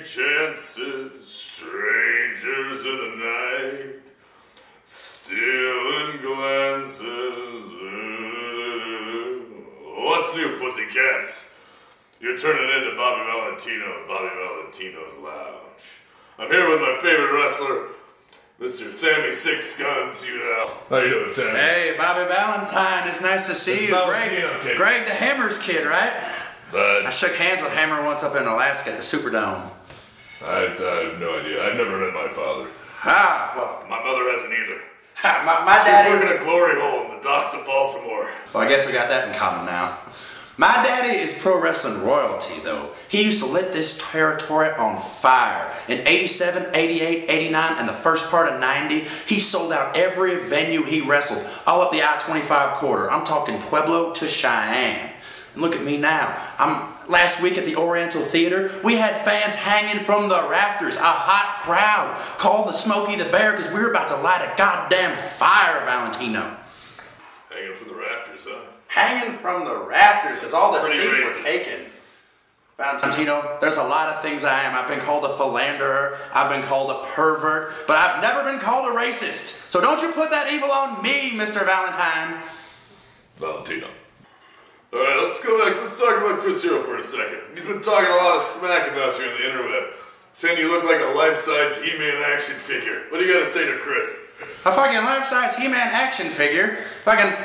chances, strangers in the night, stealing glances. What's new, pussycats? You're turning into Bobby Valentino and Bobby Valentino's Lounge. I'm here with my favorite wrestler, Mr. Sammy Six Guns, you know. How you doing, Sammy? Hey, Bobby Valentine. It's nice to see you. Greg the Hammer's kid, right? I shook hands with Hammer once up in Alaska at the Superdome. I have no idea. I've never met my father. Well, my mother hasn't either. My daddy... She's working a glory hole in the docks of Baltimore. Well, I guess we got that in common now. My daddy is pro wrestling royalty, though. He used to lit this territory on fire. In 87, 88, 89, and the first part of 90, he sold out every venue he wrestled, all up the I-25 corridor. I'm talking Pueblo to Cheyenne. And look at me now. Last week at the Oriental Theater, we had fans hanging from the rafters, a hot crowd. Called the Smokey the Bear because we were about to light a goddamn fire, Valentino. Hanging from the rafters, huh? Hanging from the rafters because all the seats were taken. Valentino, there's a lot of things I am. I've been called a philanderer, I've been called a pervert, but I've never been called a racist. So don't you put that evil on me, Mr. Valentine. Valentino. Alright, let's go back. Let's talk about Chris Hero for a second. He's been talking a lot of smack about you on the interweb, saying you look like a life-size He-Man action figure. What do you gotta say to Chris? A fucking life-size He-Man action figure?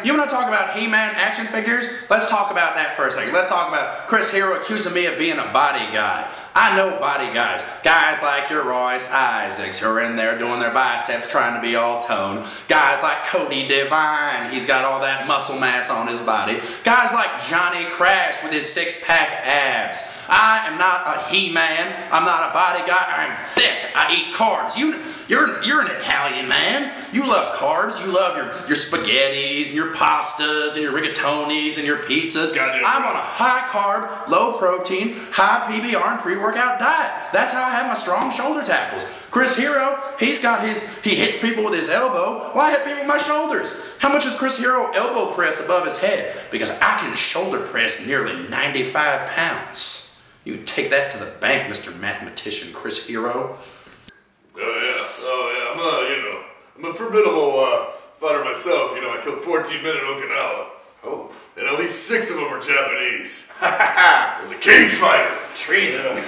You wanna talk about He-Man action figures? Let's talk about that for a second. Let's talk about Chris Hero accusing me of being a body guy. I know body guys. Guys like your Royce Isaacs who are in there doing their biceps trying to be all toned. Guys like Cody Devine, he's got all that muscle mass on his body. Guys like Johnny Crash with his six-pack abs. I am not a He-Man. I'm not a body guy. I'm thick. I eat carbs. You're an Italian man. You love carbs. You love your spaghettis and your pastas and your rigatonis and your pizzas. I'm on a high-carb, low-protein, high PBR and pre-workout diet. That's how I have my strong shoulder tackles. Chris Hero, he hits people with his elbow. Well, I hit people with my shoulders. How much is Chris Hero elbow press above his head? Because I can shoulder press nearly 95 pounds. You can take that to the bank, Mr. Mathematician Chris Hero. I'm a formidable fighter myself. You know, I killed 14 men in Okinawa. Oh. And at least 6 of them were Japanese. I was a cage fighter. Treason.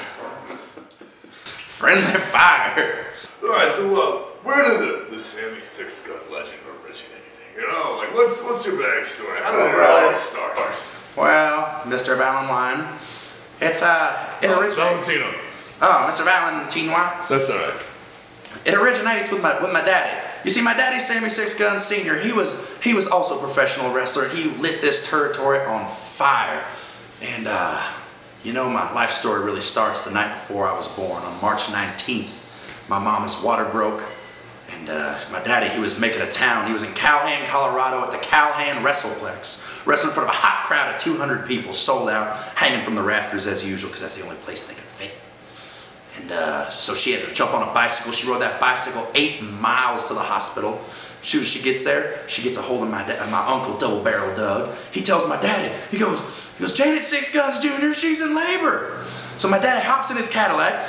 Friendly fire. Alright, so where did the Sammy Six Gun legend originate? You know, like what's your backstory? How did it all start? Well, Mr. Valentine, it originates. Valentino. Oh, Mr. Valentino. That's alright. It originates with my daddy. You see, my daddy, Sammy Six Gun Sr., he was also a professional wrestler. He lit this territory on fire. And, you know, my life story really starts the night before I was born. On March 19th, my mama's water broke. And my daddy, he was making a town. He was in Calhan, Colorado at the Calhan Wrestleplex, wrestling in front of a hot crowd of 200 people, sold out, hanging from the rafters as usual, because that's the only place they could fit. And so she had to jump on a bicycle. She rode that bicycle 8 miles to the hospital. As soon as she gets there, she gets a hold of my uncle, Double Barrel Doug. He tells my daddy, he goes, Janet Six Guns Jr., she's in labor. So my daddy hops in his Cadillac,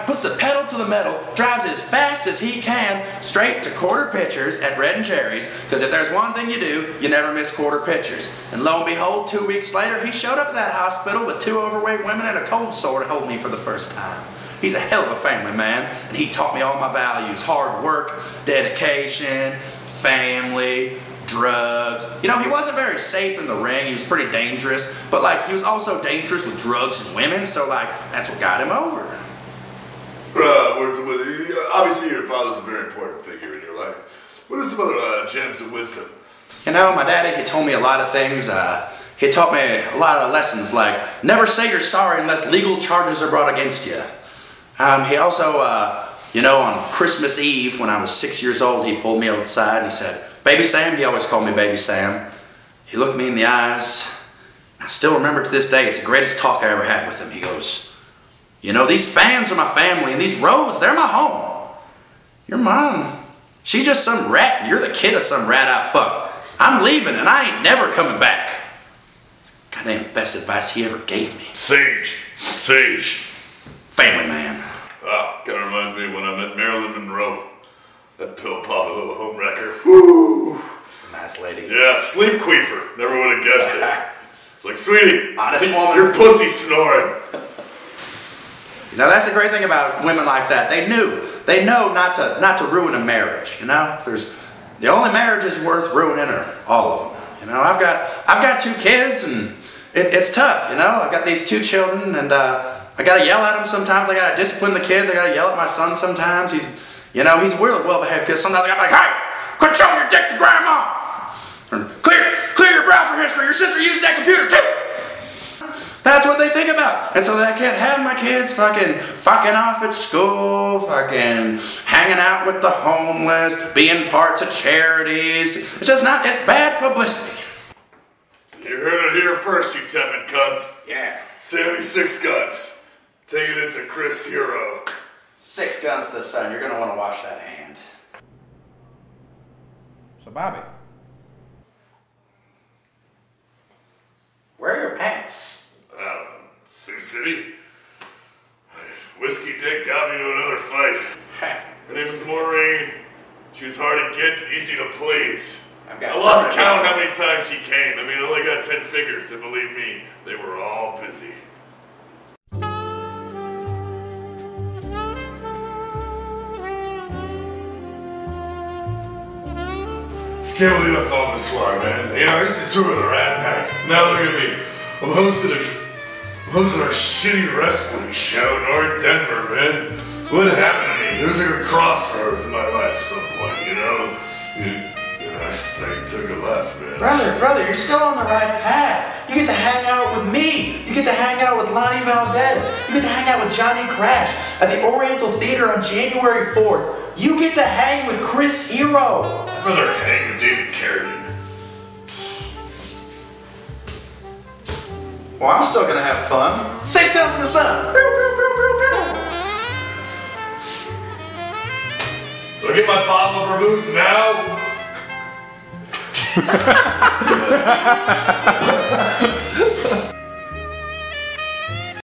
puts the pedal to the metal, drives as fast as he can, straight to Quarter Pitchers at Red and Cherries, because if there's one thing you do, you never miss Quarter Pitchers. And lo and behold, 2 weeks later, he showed up at that hospital with 2 overweight women and a cold sore to hold me for the first time. He's a hell of a family man, and he taught me all my values: hard work, dedication, family, drugs. You know, he wasn't very safe in the ring. He was pretty dangerous, but like he was also dangerous with drugs and women, so like that's what got him over. Obviously your father's a very important figure in your life. What are some other gems of wisdom? You know, my daddy, he told me a lot of things. He taught me a lot of lessons, like never say you're sorry unless legal charges are brought against you. He also, you know, on Christmas Eve when I was 6 years old, he pulled me outside and he said, "Baby Sam," he always called me Baby Sam. He looked me in the eyes. I still remember to this day, it's the greatest talk I ever had with him. He goes, "You know, these fans are my family and these roads, they're my home. Your mom, she's just some rat and you're the kid of some rat I fucked. I'm leaving and I ain't never coming back." Goddamn best advice he ever gave me. Sage. Family man. Wow, kind of reminds me of when I met Marilyn Monroe. That pill-popping little home wrecker. Woo! Nice lady. Yeah, sleep queefer. Never would have guessed it. It's like, sweetie, honest woman. Your pussy snoring. You know, that's the great thing about women like that. They know not to ruin a marriage. You know, the only marriage is worth ruining are all of them. You know, I've got 2 kids, and it's tough. You know, I've got these 2 children, and I gotta yell at them sometimes. I gotta discipline the kids. I gotta yell at my son sometimes. He's really well behaved because sometimes I gotta be like, hey, quit showing your dick to grandma. Or, clear your browser history. Your sister used that computer too. That's what they think about. And so I can't have my kids fucking off at school, fucking hanging out with the homeless, being parts of charities. It's just not, it's bad publicity. You heard it here first, you tepid cunts. Yeah. Sammy 6 Guns. Taking it to Chris Hero. 6 guns to the sun. You're going to want to wash that hand. So, Bobby. Where are your pants? Sioux City. Whiskey Dick got me to another fight. Her name was Maureen. She was hard to get, easy to please. I lost count how many times she came. I mean, I only got 10 fingers, and believe me, they were all busy. I can't believe I fell this far, man. You know, I used to tour with a Rat Pack. Now look at me. I'm hosting our shitty wrestling show in North Denver, man. What happened to me? There was like a crossroads in my life at some point, you know? I took a left, man. Brother, you're still on the right path. You get to hang out with me. You get to hang out with Lonnie Valdez. You get to hang out with Johnny Crash at the Oriental Theater on January 4th. You get to hang with Chris Hero. I'd rather hang with David Carradine. Well, I'm still gonna have fun. 6 guns to the sun. Pew, pew, pew, pew, pew. Do I get my bottle of vermouth now?